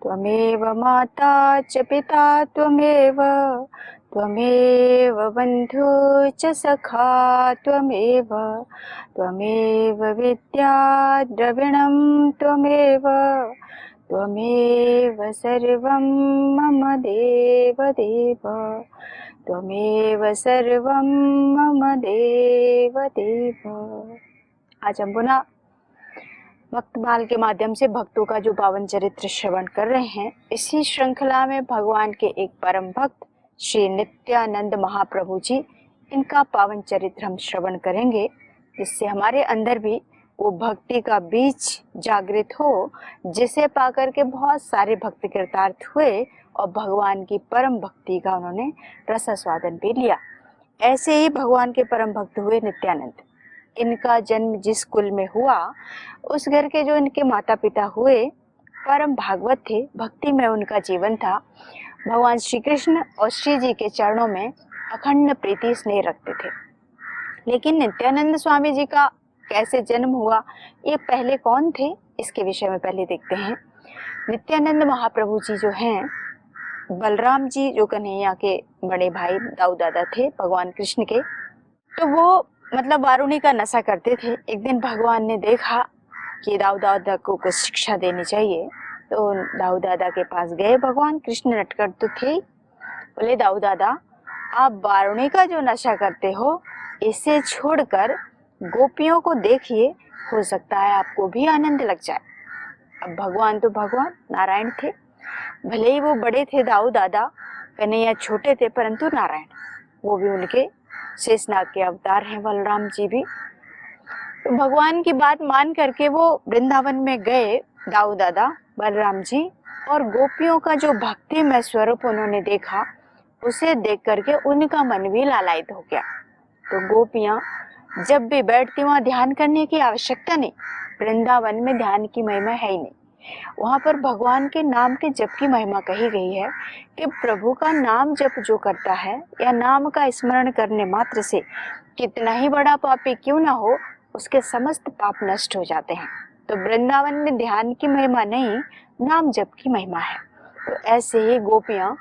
त्वमेव माता च पिता त्वमेव बन्धु च सखा त्वमेव विद्या द्रविणं त्वमेव सर्वं मम देवदेव त्वमेव सर्वं मम देवदेव। आज हम पुनः भक्तमाल के माध्यम से भक्तों का जो पावन चरित्र श्रवण कर रहे हैं। इसी श्रृंखला में भगवान के एक परम भक्त श्री नित्यानंद महाप्रभु जी, इनका पावन चरित्र हम श्रवण करेंगे, जिससे हमारे अंदर भी वो भक्ति का बीज जागृत हो, जिसे पाकर के बहुत सारे भक्त कृतार्थ हुए और भगवान की परम भक्ति का उन्होंने रसास्वादन भी लिया। ऐसे ही भगवान के परम भक्त हुए नित्यानंद। इनका जन्म जिस कुल में हुआ, उस घर के जो इनके माता पिता हुए परम भागवत थे, भक्ति में उनका जीवन था। भगवान श्री कृष्ण और श्री जी के चरणों में अखंड प्रीति स्नेह रखते थे। लेकिन नित्यानंद स्वामी जी का कैसे जन्म हुआ, ये पहले कौन थे, इसके विषय में पहले देखते हैं। नित्यानंद महाप्रभु जी जो हैं, बलराम जी जो कन्हैया के बड़े भाई दाऊ दादा थे भगवान कृष्ण के, तो वो मतलब वारुणी का नशा करते थे। एक दिन भगवान ने देखा कि दाऊ दादा को कुछ शिक्षा देनी चाहिए, तो दाऊ दादा के पास गए। भगवान कृष्ण नटखट तो थे, बोले दाऊ दादा, आप वारुणी का जो नशा करते हो, इसे छोड़कर गोपियों को देखिए, हो सकता है आपको भी आनंद लग जाए। अब भगवान तो भगवान नारायण थे, भले ही वो बड़े थे दाऊ दादा, कन्हैया छोटे थे, परंतु नारायण, वो भी उनके शेषनाग के अवतार हैं, बलराम जी भी। तो भगवान की बात मान करके वो वृंदावन में गए दाऊ दादा बलराम जी, और गोपियों का जो भक्ति में स्वरूप उन्होंने देखा, उसे देख करके उनका मन भी लालायित हो गया। तो गोपियां जब भी बैठती, वहां ध्यान करने की आवश्यकता नहीं, वृंदावन में ध्यान की महिमा है ही नहीं। वहां पर भगवान के नाम के जप की महिमा कही गई है कि प्रभु का नाम जप जो करता है, या नाम का स्मरण करने मात्र से कितना ही बड़ा पापी क्यों ना हो, उसके समस्त पाप नष्ट हो जाते हैं। तो वृंदावन में ध्यान की महिमा नहीं, नाम जप की महिमा है। तो ऐसे ही गोपियां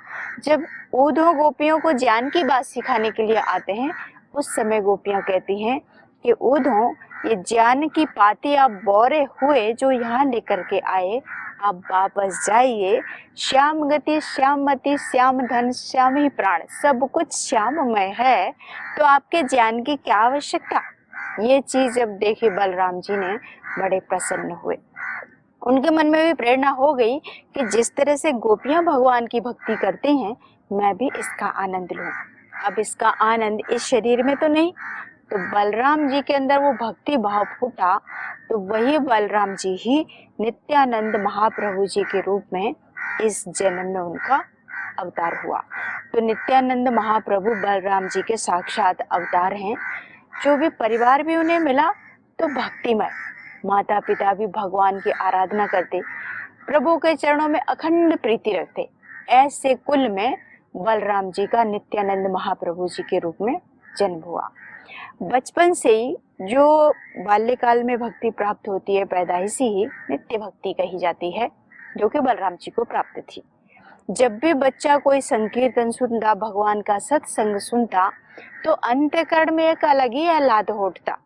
जब उद्धव गोपियों को ज्ञान की बात सिखाने के लिए आते हैं, उस समय गोपियां कहती हैं कि उद्धव, ये ज्ञान की पाती आप बोरे हुए जो यहाँ लेकर के आए, आप वापस जाइए। श्याम गति श्याममति श्याम धन श्याम ही प्राण, सब कुछ श्याममय है, तो आपके ज्ञान की क्या आवश्यकता। ये चीज जब देखी बलराम जी ने, बड़े प्रसन्न हुए। उनके मन में भी प्रेरणा हो गई कि जिस तरह से गोपियां भगवान की भक्ति करती हैं, मैं भी इसका आनंद लूं। अब इसका आनंद इस शरीर में तो नहीं, तो बलराम जी के अंदर वो भक्ति भाव फूटा, तो वही बलराम जी ही नित्यानंद महाप्रभु जी के रूप में इस जन्म में उनका अवतार हुआ। तो नित्यानंद महाप्रभु बलराम जी के साक्षात अवतार हैं। जो भी परिवार भी उन्हें मिला, तो भक्तिमय, माता पिता भी भगवान की आराधना करते, प्रभु के चरणों में अखंड प्रीति रखते। ऐसे कुल में बलराम जी का नित्यानंद महाप्रभु जी के रूप में जन्म हुआ। बचपन से ही जो बाल्यकाल में भक्ति प्राप्त होती है, पैदाइशी ही नित्य भक्ति कही जाती है, जो कि बलराम जी को प्राप्त थी। जब भी बच्चा कोई संकीर्तन सुनता, भगवान का सत्संग सुनता, तो अंतःकरण में एक अलग ही आह्लाद होता।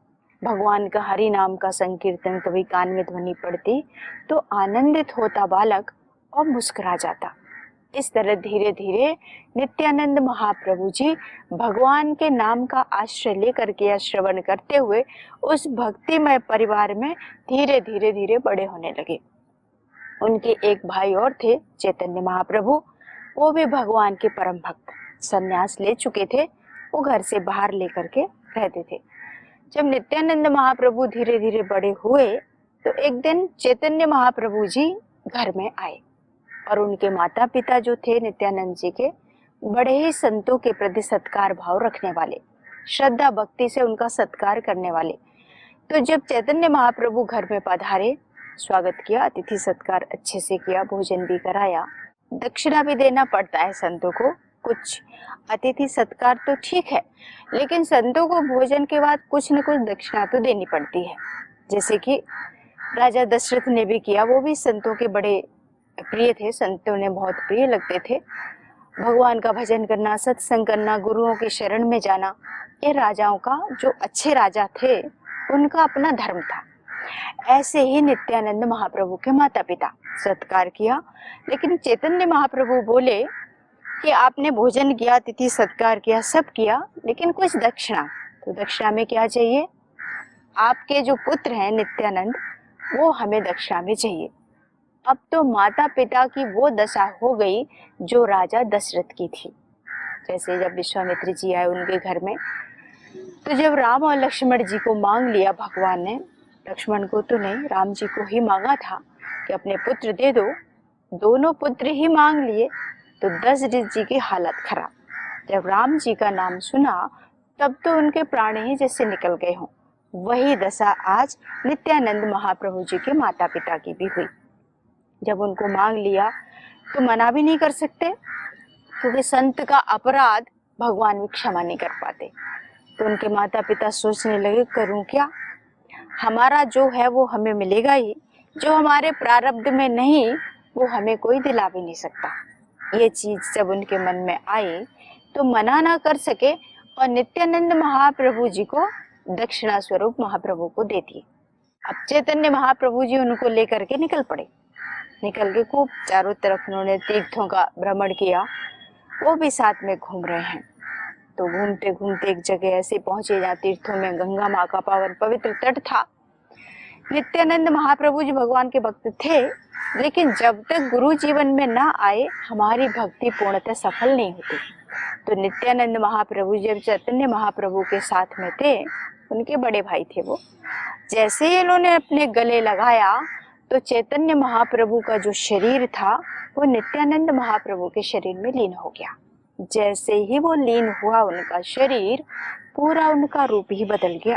भगवान का हरि नाम का संकीर्तन कभी कान में ध्वनि पड़ती, तो आनंदित होता बालक और मुस्कुरा जाता। इस तरह धीरे धीरे नित्यानंद महाप्रभु जी भगवान के नाम का आश्रय लेकर के या श्रवण करते हुए उस भक्तिमय परिवार में धीरे धीरे धीरे बड़े होने लगे। उनके एक भाई और थे, चैतन्य महाप्रभु, वो भी भगवान के परम भक्त, संन्यास ले चुके थे, वो घर से बाहर लेकर के रहते थे। जब नित्यानंद महाप्रभु धीरे धीरे बड़े हुए, तो एक दिन चैतन्य महाप्रभु जी घर में आए, और उनके माता पिता जो थे नित्यानंद जी के, बड़े ही संतों के प्रति सत्कार भाव रखने वाले, श्रद्धा भक्ति से उनका सत्कार करने वाले। तो जब चैतन्य महाप्रभु घर में पधारे, स्वागत किया, अतिथि सत्कार अच्छे से किया, भोजन भी कराया, दक्षिणा भी देना पड़ता है संतों को, कुछ अतिथि सत्कार तो ठीक है, लेकिन संतों को भोजन के बाद कुछ न कुछ दक्षिणा तो देनी पड़ती है। जैसे कि राजा दशरथ ने भी किया, वो भी संतों के बड़े प्रिय थे, संतों ने बहुत प्रिय लगते थे। भगवान का भजन करना, सत्संग करना, गुरुओं की शरण में जाना, ये राजाओं का, जो अच्छे राजा थे उनका अपना धर्म था। ऐसे ही नित्यानंद महाप्रभु के माता पिता सत्कार किया, लेकिन चैतन्य महाप्रभु बोले कि आपने भोजन किया, अतिथि सत्कार किया, सब किया, लेकिन कुछ दक्षिणा। तो दक्षिणा में क्या चाहिए? आपके जो पुत्र हैं नित्यानंद, वो हमें दक्षिणा में चाहिए। अब तो माता पिता की वो दशा हो गई जो राजा दशरथ की थी। जैसे जब विश्वामित्र जी आए उनके घर में, तो जब राम और लक्ष्मण जी को मांग लिया भगवान ने, लक्ष्मण को तो नहीं, राम जी को ही मांगा था कि अपने पुत्र दे दो, दोनों पुत्र ही मांग लिए, तो दशरथ जी की हालत खराब। जब राम जी का नाम सुना तब तो उनके प्राण ही जैसे निकल गए हों। वही दशा आज नित्यानंद महाप्रभु जी के माता पिता की भी हुई। जब उनको मांग लिया तो मना भी नहीं कर सकते, क्योंकि संत का अपराध भगवान भी क्षमा नहीं कर पाते। तो उनके माता पिता सोचने लगे, करूं क्या, हमारा जो है वो हमें मिलेगा ही, जो हमारे प्रारब्ध में नहीं वो हमें कोई दिला भी नहीं सकता। ये चीज जब उनके मन में आई तो मना ना कर सके और नित्यानंद महाप्रभु जी को दक्षिणा स्वरूप महाप्रभु को दे दिए। अब चैतन्य महाप्रभु जी उनको लेकर के निकल पड़े। निकल के खूब चारों तरफ उन्होंने तीर्थों का भ्रमण किया, वो भी साथ में घूम रहे हैं। तो घूमते घूमते एक जगह ऐसे पहुंचे जहाँ तीर्थों में गंगा माँ का पावन पवित्र तट था। नित्यानंद महाप्रभु जी भगवान के भक्त थे, लेकिन जब तक गुरु जीवन में ना आए हमारी भक्ति पूर्णतः सफल नहीं होती। तो नित्यानंद महाप्रभु जब चैतन्य महाप्रभु के साथ में थे, उनके बड़े भाई थे वो, जैसे ही उन्होंने अपने गले लगाया तो चैतन्य महाप्रभु का जो शरीर था वो नित्यानंद महाप्रभु के शरीर में लीन हो गया। जैसे ही वो लीन हुआ उनका शरीर, पूरा उनका रूप ही बदल गया,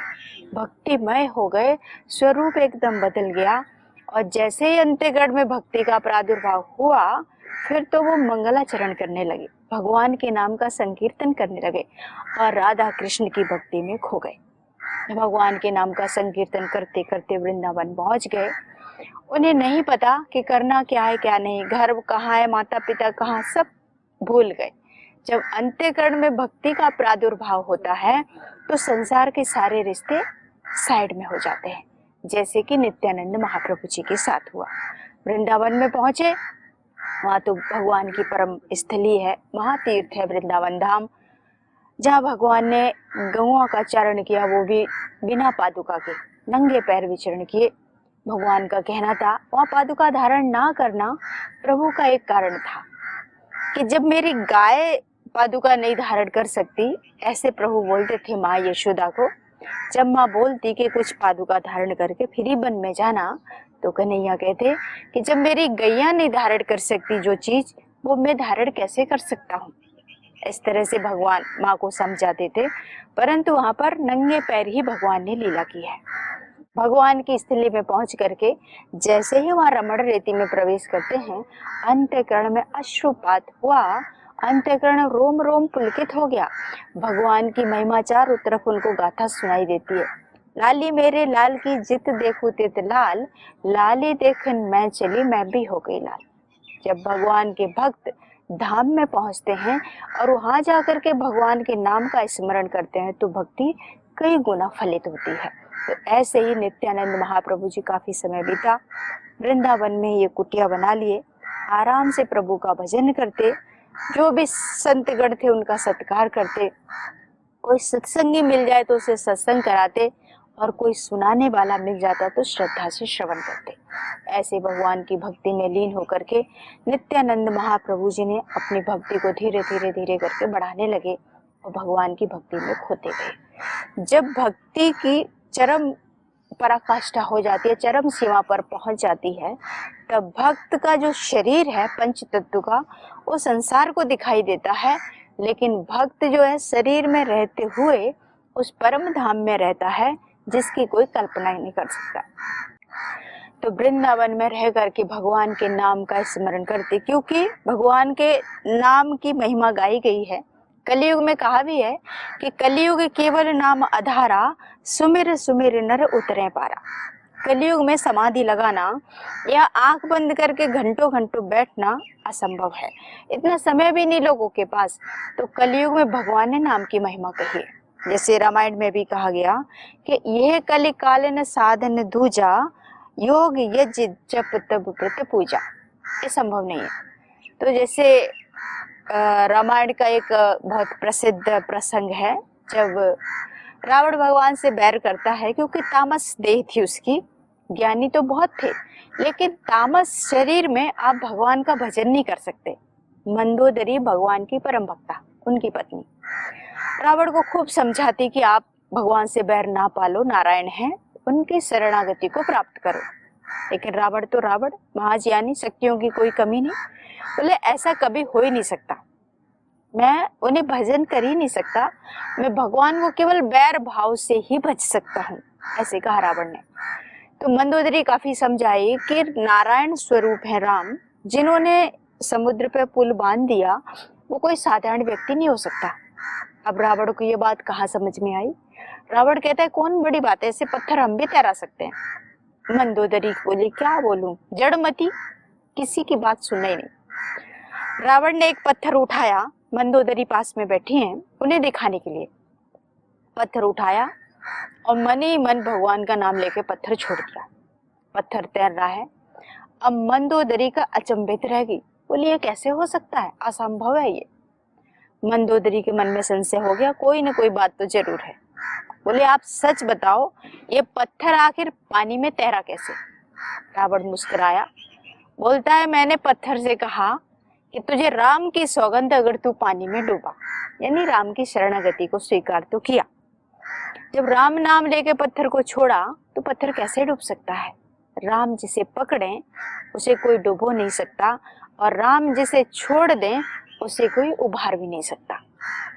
भक्तिमय हो गए, स्वरूप एकदम बदल गया। और जैसे ही अंत्यगढ़ में भक्ति का प्रादुर्भाव हुआ, फिर तो वो मंगलाचरण करने लगे, भगवान के नाम का संकीर्तन करने लगे और राधा कृष्ण की भक्ति में खो गए। भगवान के नाम का संकीर्तन करते करते वृंदावन पहुंच गए। उन्हें नहीं पता कि करना क्या है क्या नहीं, घर कहाँ है, माता पिता कहाँ, सब भूल गए। जब अंत्यकरण में भक्ति का प्रादुर्भाव होता है तो संसार के सारे रिश्ते साइड में हो जाते हैं, जैसे कि नित्यानंद महाप्रभु जी के साथ हुआ। वृंदावन में पहुंचे, वहां तो भगवान की परम स्थली है, महातीर्थ है वृंदावन धाम, जहाँ भगवान ने गौओं का चारण किया, वो भी बिना पादुका के, नंगे पैर विचरण किए। भगवान का कहना था वहाँ पादुका धारण ना करना प्रभु का एक कारण था कि जब मेरी गाय पादुका नहीं धारण कर सकती, ऐसे प्रभु बोलते थे माँ यशोदा को। जब माँ बोलती कि कुछ पादुका धारण करके फिर ही वन में जाना, तो कन्हैया कहते कि जब मेरी गैया नहीं धारण कर सकती जो चीज, वो मैं धारण कैसे कर सकता हूँ। इस तरह से भगवान माँ को समझाते थे, परंतु वहां पर नंगे पैर ही भगवान ने लीला की है। भगवान की स्थली में पहुंच करके जैसे ही वहां रमण रेती में प्रवेश करते हैं, अंतःकरण में अश्रुपात हुआ, अंतःकरण रोम रोम पुलकित हो गया। भगवान की महिमा चारों तरफ उनको गाथा सुनाई देती है। लाली मेरे लाल की जित देखूं तित लाल, लाली देखन मैं चली मैं भी हो गई लाल। जब भगवान के भक्त धाम में पहुंचते हैं और वहां जाकर के भगवान के नाम का स्मरण करते हैं तो भक्ति कई गुना फलित होती है। तो ऐसे ही नित्यानंद महाप्रभु जी काफी समय बीता, वृंदावन में ये कुटिया बना लिए, आराम से प्रभु का भजन करते, जो भी संतगण थे उनका सत्कार करते, कोई सत्संगी मिल जाए तो उसे सत्संग कराते और कोई सुनाने वाला मिल जाता तो श्रद्धा से श्रवण करते। ऐसे भगवान की भक्ति में लीन होकर के नित्यानंद महाप्रभु जी ने अपनी भक्ति को धीरे धीरे धीरे करके बढ़ाने लगे और भगवान की भक्ति में खोते गए। जब भक्ति की चरम पराकाष्ठा हो जाती है, चरम सीमा पर पहुंच जाती है, तब भक्त का जो शरीर है पंच तत्व का, वो संसार को दिखाई देता है, लेकिन भक्त जो है शरीर में रहते हुए उस परम धाम में रहता है जिसकी कोई कल्पना ही नहीं कर सकता। तो वृंदावन में रह करके भगवान के नाम का स्मरण करते, क्योंकि भगवान के नाम की महिमा गाई गई है। कलयुग में कहा भी है कि कलयुग केवल नाम आधारा, सुमिर सुमिर नर उतरे पारा। कलयुग में समाधि लगाना या आंख बंद करके घंटों घंटों बैठना असंभव है, इतना समय भी नहीं लोगों के पास। तो कलयुग में भगवान ने नाम की महिमा कही है। जैसे रामायण में भी कहा गया कि यह कलि कालन साधन दूजा, योग यज्ञ जप तप व्रत पूजा। ये संभव नहीं है। तो जैसे रामायण का एक बहुत प्रसिद्ध प्रसंग है, जब रावण भगवान से बैर करता है, क्योंकि तामस देह थी उसकी। ज्ञानी तो बहुत थे, लेकिन तामस शरीर में आप भगवान का भजन नहीं कर सकते। मंदोदरी भगवान की परम भक्ता, उनकी पत्नी, रावण को खूब समझाती कि आप भगवान से बैर ना पालो, नारायण हैं, उनकी शरणागति को प्राप्त करो। लेकिन रावण तो रावण, महाज्ञानी, शक्तियों की कोई कमी नहीं। बोले ऐसा कभी हो ही नहीं सकता, मैं उन्हें भजन कर ही नहीं सकता, मैं भगवान को केवल बैर भाव से ही भज सकता हूँ, ऐसे कहा रावण ने। तो मंदोदरी काफी समझाई कि नारायण स्वरूप है राम, जिन्होंने समुद्र पे पुल बांध दिया, वो कोई साधारण व्यक्ति नहीं हो सकता। अब रावण को ये बात कहाँ समझ में आई? रावण कहता है कौन बड़ी बात है, ऐसे पत्थर हम भी तैरा सकते हैं। मंदोदरी बोली क्या बोलूं, जड़मती, किसी की बात सुनना ही नहीं। रावण ने एक पत्थर उठाया, मंदोदरी पास में बैठी हैं, उन्हें दिखाने के लिए पत्थर उठाया और मन ही मन भगवान का नाम लेके पत्थर छोड़ दिया। पत्थर तैर रहा है। अब मंदोदरी का अचंभित रह गई, बोली ये कैसे हो सकता है, असंभव है ये। मंदोदरी के मन में संशय हो गया, कोई न कोई बात तो जरूर है। बोले आप सच बताओ, ये पत्थर आखिर पानी में तैरा कैसे? रावण मुस्कुराया, बोलता है मैंने पत्थर से कहा कि तुझे राम की सौगंध, अगर तू पानी में डूबा, यानी राम की शरणागति को स्वीकार तो किया। जब राम नाम लेके पत्थर को छोड़ा तो पत्थर कैसे डूब सकता है? राम जिसे पकड़े उसे कोई डुबो नहीं सकता, और राम जिसे छोड़ दें उसे कोई उभार भी नहीं सकता।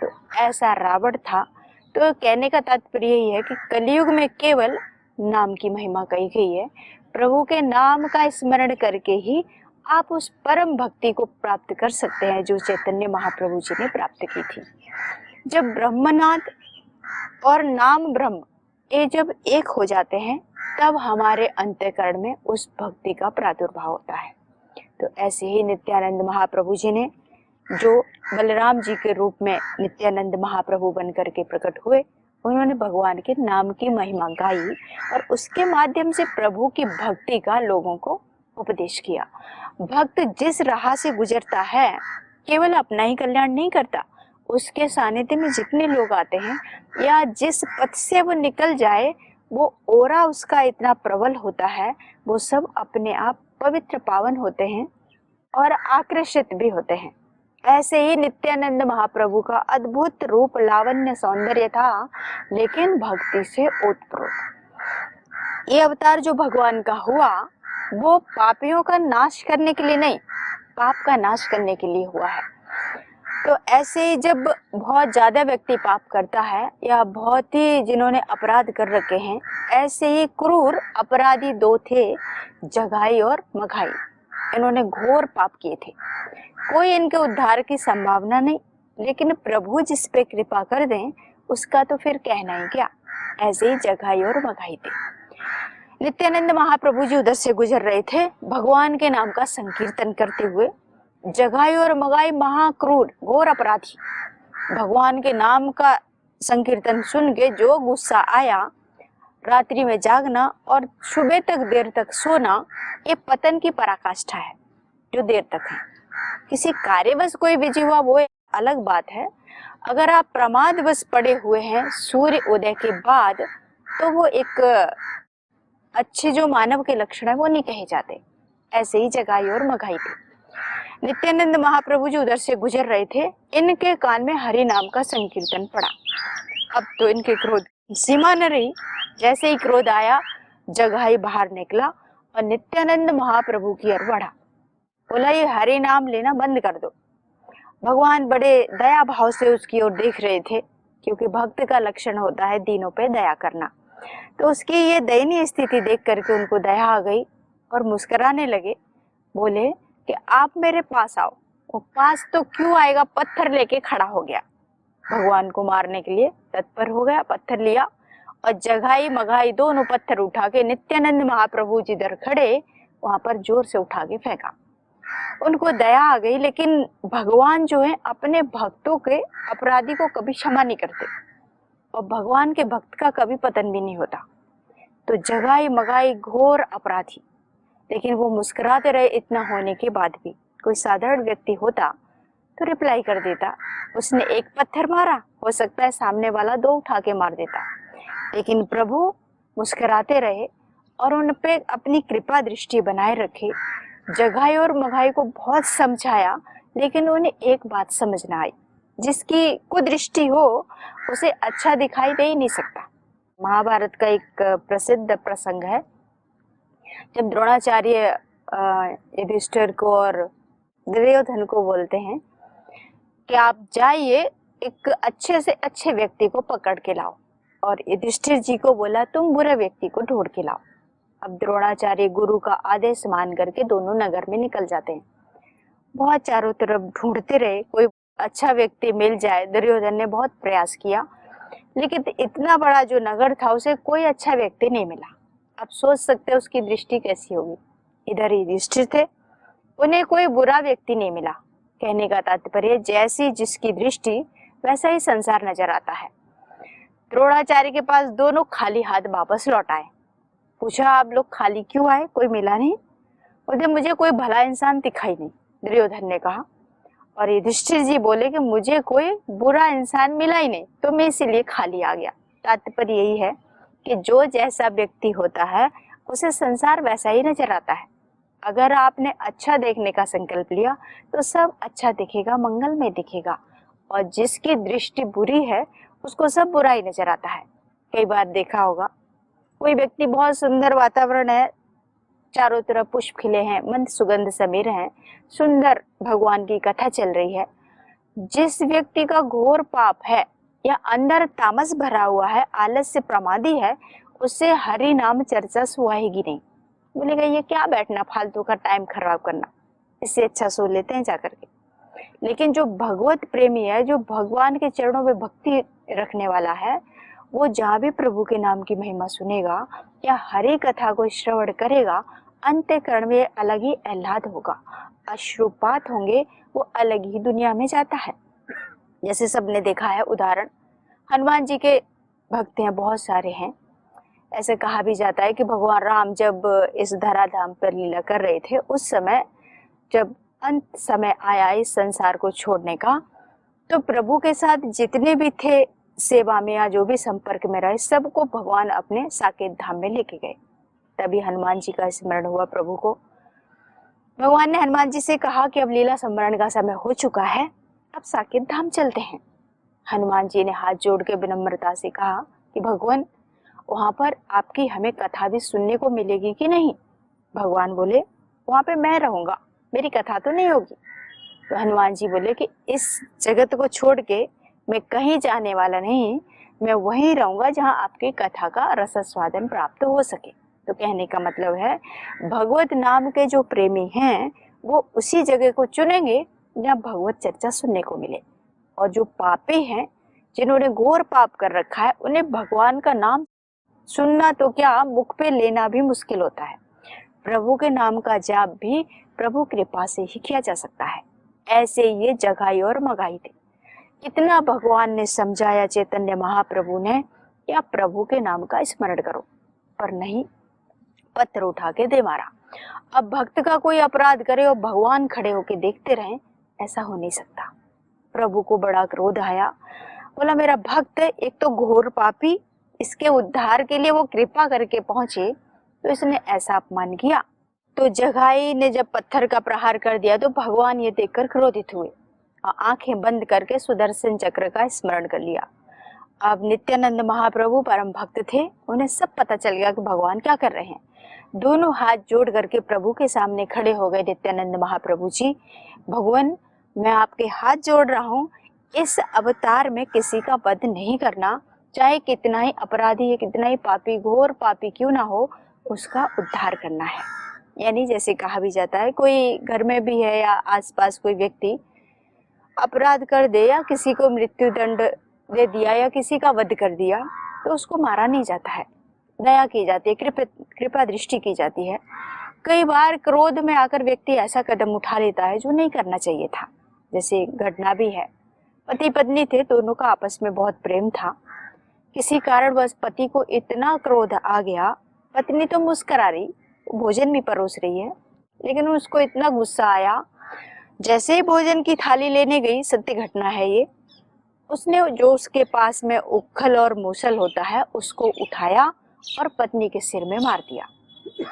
तो ऐसा रावण था। तो कहने का तात्पर्य यही है कि कलयुग में केवल नाम की महिमा कही गई है। प्रभु के नाम का स्मरण करके ही आप उस परम भक्ति को प्राप्त कर सकते हैं जो चैतन्य महाप्रभु जी ने प्राप्त की थी। जब ब्रह्मनाद और नाम ब्रह्म ये जब एक हो जाते हैं, तब हमारे अंतःकरण में उस भक्ति का प्रादुर्भाव होता है। तो ऐसे ही नित्यानंद महाप्रभु जी ने, जो बलराम जी के रूप में नित्यानंद महाप्रभु बन करके प्रकट हुए, उन्होंने भगवान के नाम की महिमा गाई और उसके माध्यम से प्रभु की भक्ति का लोगों को उपदेश किया। भक्त जिस राह से गुजरता है, केवल अपना ही कल्याण नहीं करता, उसके सानिध्य में जितने लोग आते हैं या जिस पथ से वो निकल जाए, वो ओरा उसका इतना प्रबल होता है, वो सब अपने आप पवित्र पावन होते हैं और आकर्षित भी होते हैं। ऐसे ही नित्यानंद महाप्रभु का अद्भुत रूप, लावण्य, सौंदर्य था, लेकिन भक्ति से ओतप्रोत। ये अवतार जो भगवान का हुआ, वो पापियों का नाश करने के लिए नहीं, पाप का नाश करने के लिए हुआ है। तो ऐसे ही जब बहुत ज्यादा व्यक्ति पाप करता है या बहुत ही जिन्होंने अपराध कर रखे हैं, ऐसे ही क्रूर अपराधी दो थे, जगाई और मघाई। इन्होंने घोर पाप किए थे, कोई इनके उद्धार की संभावना नहीं, लेकिन प्रभु जिस पे कृपा कर दें उसका तो फिर कहना ही क्या। ऐसे ही जगाई और मघाई थे। नित्यानंद महाप्रभु जी उधर से गुजर रहे थे, भगवान के नाम का संकीर्तन करते हुए। जगाई और मगाई महाक्रूर घोर अपराधी भगवान के नाम का संकीर्तन सुन के जो गुस्सा आया, रात्रि में जागना और सुबह तक देर तक सोना, ये पतन की पराकाष्ठा है जो देर तक है। किसी कार्यवश कोई विजय हुआ वो अलग बात है, अगर आप प्रमादवश पड़े हुए हैं सूर्य उदय के बाद, तो वो एक अच्छे जो मानव के लक्षण है वो नहीं कहे जाते। ऐसे ही जगाई और मगाई थे। नित्यानंद महाप्रभु जी उधर से गुजर रहे थे, इनके कान में हरि नाम का संकीर्तन पड़ा। अब तो इनके क्रोध सीमा न रही। जैसे ही क्रोध आया, जगाई बाहर निकला और नित्यानंद महाप्रभु की ओर बढ़ा, बोला ये हरि नाम लेना बंद कर दो। भगवान बड़े दया भाव से उसकी ओर देख रहे थे, क्योंकि भक्त का लक्षण होता है दीनों पे दया करना। तो उसकी ये दयनीय स्थिति देख करके उनको दया आ गई। और मुस्कुराने लगे। बोले कि आप मेरे पास आओ। वो पास तो क्यों आएगा, पत्थर लेके खड़ा हो गया। भगवान को मारने के लिए तत्पर हो गया, पत्थर लिया और जगाई मगाई दोनों पत्थर उठा के नित्यानंद महाप्रभु जिधर खड़े वहां पर जोर से उठा के फेंका। उनको दया आ गई, लेकिन भगवान जो है अपने भक्तों के अपराधी को कभी क्षमा नहीं करते और भगवान के भक्त का कभी पतन भी नहीं होता। तो जगाई मगाई घोर अपराधी, लेकिन वो मुस्कुराते रहे। इतना होने के बाद भी कोई साधारण व्यक्ति होता तो रिप्लाई कर देता। उसने एक पत्थर मारा, हो सकता है सामने वाला दो उठा के मार देता, लेकिन प्रभु मुस्कुराते रहे और उन पे अपनी कृपा दृष्टि बनाए रखे। जगाई और मगाई को बहुत समझाया, लेकिन उन्हें एक बात समझ ना आई, जिसकी कुदृष्टि हो उसे अच्छा दिखाई दे ही नहीं सकता। महाभारत का एक प्रसिद्ध प्रसंग है, जब द्रोणाचार्य युधिष्ठिर को और दुर्योधन को बोलते हैं कि आप जाइए एक अच्छे से अच्छे व्यक्ति को पकड़ के लाओ, और युधिष्ठिर जी को बोला तुम बुरे व्यक्ति को ढूंढ के लाओ। अब द्रोणाचार्य गुरु का आदेश मान करके दोनों नगर में निकल जाते हैं। बहुत चारों तरफ ढूंढते रहे, कोई अच्छा व्यक्ति मिल जाए। दुर्योधन ने बहुत प्रयास किया, लेकिन इतना बड़ा जो नगर था उसे कोई अच्छा व्यक्ति नहीं मिला। आप सोच सकते हैं उसकी दृष्टि कैसी होगी। इधर युधिष्ठिर थे, उन्हें कोई बुरा व्यक्ति नहीं मिला। कहने का तात्पर्य जैसी जिसकी दृष्टि वैसा ही संसार नजर आता है। द्रोणाचार्य के पास दोनों खाली हाथ वापस लौट आए। पूछा आप लोग खाली क्यों आए, कोई मिला नहीं? बोले मुझे कोई भला इंसान दिखाई नहीं, दुर्योधन ने कहा। और युधिष्ठिर जी बोले कि मुझे कोई बुरा इंसान मिला ही नहीं, तो मैं इसीलिए खाली आ गया। तात्पर्य यही है कि जो जैसा व्यक्ति होता है उसे संसार वैसा ही नजर आता है। अगर आपने अच्छा देखने का संकल्प लिया तो सब अच्छा दिखेगा, मंगलमय दिखेगा, और जिसकी दृष्टि बुरी है उसको सब बुरा ही नजर आता है। कई बार देखा होगा, कोई व्यक्ति बहुत सुंदर वातावरण है, चारों तरफ पुष्प खिले हैं, मंद सुगंध समीर हैं, सुंदर भगवान की कथा चल रही है। जिस व्यक्ति का घोर पाप है या अंदर तामस भरा हुआ है, आलस्य प्रमादी है, उससे हरि नाम चर्चा सुहाएगी नहीं। बोलेगा ये क्या बैठना फालतू का टाइम खराब करना, इससे अच्छा सो लेते हैं जाकर के। लेकिन जो भगवत प्रेमी है, जो भगवान के चरणों में भक्ति रखने वाला है, वो जहाँ भी प्रभु के नाम की महिमा सुनेगा या हरि कथा को श्रवण करेगा, अंतःकरण में अलग ही आह्लाद होगा, अश्रुपात होंगे, वो अलग ही दुनिया में जाता है। जैसे सबने देखा है उदाहरण, हनुमान जी के भक्त हैं, बहुत सारे हैं। ऐसे कहा भी जाता है कि भगवान राम जब इस धराधाम पर लीला कर रहे थे, उस समय जब अंत समय आया इस संसार को छोड़ने का, तो प्रभु के साथ जितने भी थे सेवा में या जो भी संपर्क में रहे, सबको भगवान अपने साकेत धाम में लेके गए। तभी हनुमान जी का स्मरण हुआ प्रभु को। भगवान ने हनुमान जी से कहा कि अब लीला संवरण का समय हो चुका है, अब साकेत धाम चलते हैं। हनुमान जी ने हाथ जोड़ के विनम्रता से कहा कि भगवान, वहां पर आपकी हमें कथा भी सुनने को मिलेगी कि नहीं? भगवान बोले वहां पे मैं रहूंगा, मेरी कथा तो नहीं होगी। तो हनुमान जी बोले कि इस जगत को छोड़ के मैं कहीं जाने वाला नहीं, मैं वहीं रहूंगा जहां आपकी कथा का रसस्वादन प्राप्त हो सके। तो कहने का मतलब है भगवत नाम के जो प्रेमी हैं वो उसी जगह को चुनेंगे जहाँ भगवत चर्चा सुनने को मिले, और जो पापी हैं, जिन्होंने घोर पाप कर रखा है, उन्हें भगवान का नाम सुनना तो क्या, मुख पे लेना भी मुश्किल होता है। प्रभु के नाम का जाप भी प्रभु कृपा से ही किया जा सकता है। ऐसे ये जगाई और मगाई थे। इतना भगवान ने समझाया चैतन्य महाप्रभु ने कि आप प्रभु के नाम का स्मरण करो, पर नहीं, पत्थर उठा के दे मारा। अब भक्त का कोई अपराध करे और भगवान खड़े होके देखते रहें, ऐसा हो नहीं सकता। प्रभु को बड़ा क्रोध आया, बोला मेरा भक्त एक तो घोर पापी, इसके उद्धार के लिए वो कृपा करके पहुंचे, तो इसने ऐसा अपमान किया। तो जगाई ने जब पत्थर का प्रहार कर दिया तो भगवान ये देखकर क्रोधित हुए और आंखें बंद करके सुदर्शन चक्र का स्मरण कर लिया। अब नित्यानंद महाप्रभु परम भक्त थे, उन्हें सब पता चल गया कि भगवान क्या कर रहे हैं। दोनों हाथ जोड़ करके प्रभु के सामने खड़े हो गए। नित्यानंद महाप्रभु जी, भगवान मैं आपके हाथ जोड़ रहा हूँ, इस अवतार में किसी का वध नहीं करना, चाहे कितना ही अपराधी है, कितना ही पापी, घोर पापी क्यों ना हो, उसका उद्धार करना है। यानी जैसे कहा भी जाता है, कोई घर में भी है या आसपास कोई व्यक्ति अपराध कर दे या किसी को मृत्यु दंड दे दिया या किसी का वध कर दिया, तो उसको मारा नहीं जाता है, दया की जाती है, कृपा दृष्टि की जाती है। कई बार क्रोध में आकर व्यक्ति ऐसा कदम उठा लेता है जो नहीं करना चाहिए था। जैसे घटना भी है, पति पत्नी थे, दोनों का आपस में बहुत प्रेम था। किसी कारणवश पति को इतना क्रोध आ गया, पत्नी तो मुस्कुरा रही, भोजन भी परोस रही है, लेकिन उसको इतना गुस्सा आया, जैसे ही भोजन की थाली लेने गई, सत्य घटना है ये, उसने जो उसके पास में उखल और मूसल होता है उसको उठाया और पत्नी के सिर में मार दिया।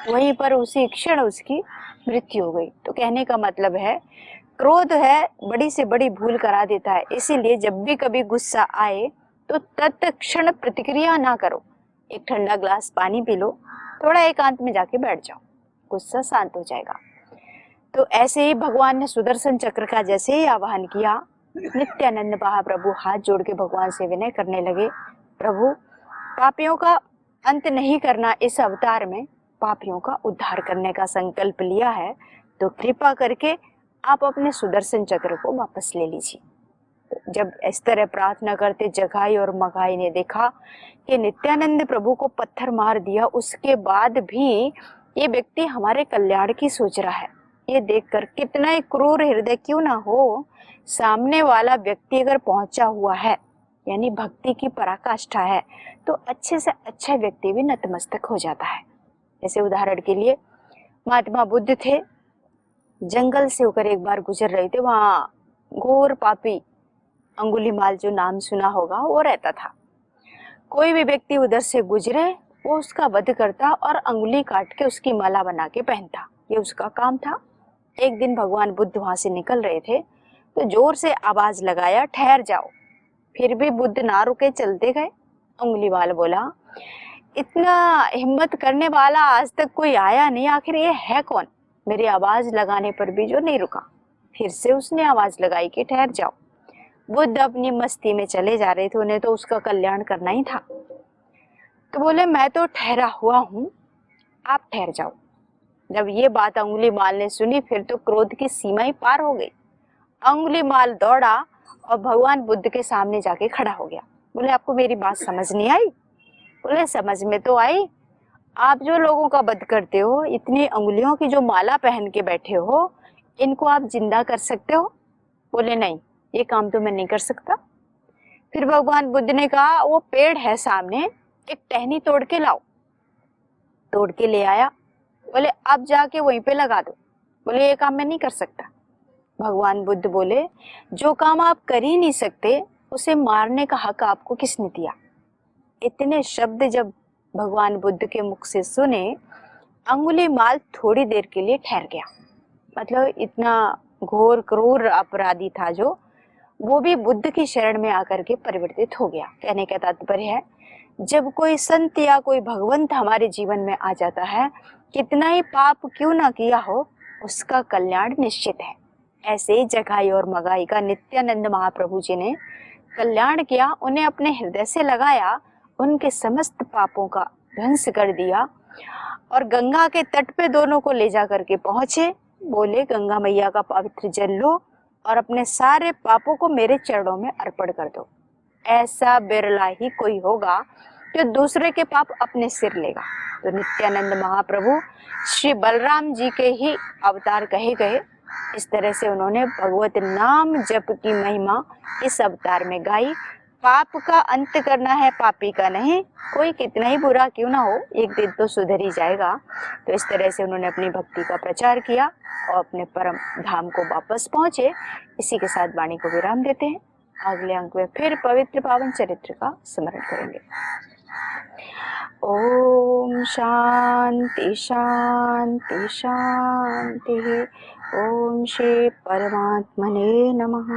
वहीं पर उसी क्षण उसकी मृत्यु हो गई। तो कहने का मतलब है, क्रोध है बड़ी से बड़ी भूल करा देता है। इसीलिए जब भी कभी गुस्सा आए तो तत्क्षण प्रतिक्रिया ना करो, एक ठंडा ग्लास पानी पी लो, थोड़ा एकांत में जाके बैठ जाओ, गुस्सा शांत हो जाएगा। तो ऐसे ही भगवान ने सुदर्शन चक्र का जैसे ही आवाहन किया, नित्यानंद महाप्रभु हाथ जोड़ के भगवान से विनय करने लगे, प्रभु पापियों का अंत नहीं करना, इस अवतार में पापियों का उद्धार करने का संकल्प लिया है, तो कृपा करके आप अपने सुदर्शन चक्र को वापस ले लीजिए। तो जब इस तरह प्रार्थना करते जगाई और मगाई ने देखा कि नित्यानंद प्रभु को पत्थर मार दिया, उसके बाद भी ये व्यक्ति हमारे कल्याण की सोच रहा है। ये देखकर कितना ही क्रूर हृदय क्यों ना हो, सामने वाला व्यक्ति अगर पहुंचा हुआ है, यानी भक्ति की पराकाष्ठा है, तो अच्छे से अच्छा व्यक्ति भी नतमस्तक हो जाता है। जैसे उदाहरण के लिए महात्मा बुद्ध थे, जंगल से होकर एक बार गुजर रहे थे, वहां घोर पापी अंगुलीमाल, जो नाम सुना होगा, वो रहता था। कोई भी व्यक्ति उधर से गुजरे, वो उसका वध करता और अंगुली काट के उसकी माला बना के पहनता, ये उसका काम था। एक दिन भगवान बुद्ध वहां से निकल रहे थे, तो जोर से आवाज लगाया, ठहर जाओ। फिर भी बुद्ध ना रुके, चलते गए। अंगुलीमाल बोला, इतना हिम्मत करने वाला आज तक कोई आया नहीं, आखिर ये है कौन, मेरी आवाज लगाने पर भी जो नहीं रुका। फिर से उसने आवाज लगाई कि ठहर जाओ। बुद्ध अपनी मस्ती में चले जा रहे थे, उन्हें तो उसका कल्याण करना ही था। तो बोले, मैं तो ठहरा हुआ हूँ, आप ठहर जाओ। जब ये बात अंगुलीमाल ने सुनी, फिर तो क्रोध की सीमा ही पार हो गई। अंगुलीमाल दौड़ा और भगवान बुद्ध के सामने जाके खड़ा हो गया। बोले, आपको मेरी बात समझ नहीं आई? बोले, समझ में तो आई, आप जो लोगों का वध करते हो, इतनी अंगुलियों की जो माला पहन के बैठे हो, इनको आप जिंदा कर सकते हो? बोले, नहीं, ये काम तो मैं नहीं कर सकता। फिर भगवान बुद्ध ने कहा, वो पेड़ है सामने, एक टहनी तोड़ के लाओ। तोड़ के ले आया। बोले, अब जाके वहीं पे लगा दो। बोले, ये काम मैं नहीं कर सकता। भगवान बुद्ध बोले, जो काम आप कर ही नहीं सकते, उसे मारने का हक आपको किसने दिया? इतने शब्द जब भगवान बुद्ध के मुख से सुने, अंगुलीमाल थोड़ी देर के लिए ठहर गया। मतलब इतना घोर क्रूर अपराधी था जो, वो भी बुद्ध की शरण में आकर के परिवर्तित हो गया। कहने का तात्पर्य है, जब कोई संत या कोई भगवंत हमारे जीवन में आ जाता है, कितना ही पाप क्यों ना किया हो, उसका कल्याण निश्चित है। ऐसे ही जगाई और मगाई का नित्यानंद महाप्रभु जी ने कल्याण किया, उन्हें अपने हृदय से लगाया, उनके समस्त पापों का ध्वंस कर दिया और गंगा के तट पे दोनों को ले जा करके पहुंचे। बोले, गंगा मैया का पवित्र जल लो और अपने सारे पापों को मेरे चरणों में अर्पण कर दो। ऐसा बिरला ही कोई होगा जो दूसरे के पाप अपने सिर लेगा। तो नित्यानंद महाप्रभु श्री बलराम जी के ही अवतार कहे गए। इस तरह से उन्होंने भगवत नाम जप की महिमा इस अवतार में गाई। पाप का अंत करना है, पापी का नहीं। कोई कितना ही बुरा क्यों ना हो, एक दिन तो सुधर ही जाएगा। तो इस तरह से उन्होंने अपनी भक्ति का प्रचार किया और अपने परम धाम को वापस पहुंचे। इसी के साथ वाणी को विराम देते हैं। अगले अंक में फिर पवित्र पावन चरित्र का स्मरण करेंगे। ओम शांति शांति शांति। ओम श्री परमात्मने नमः।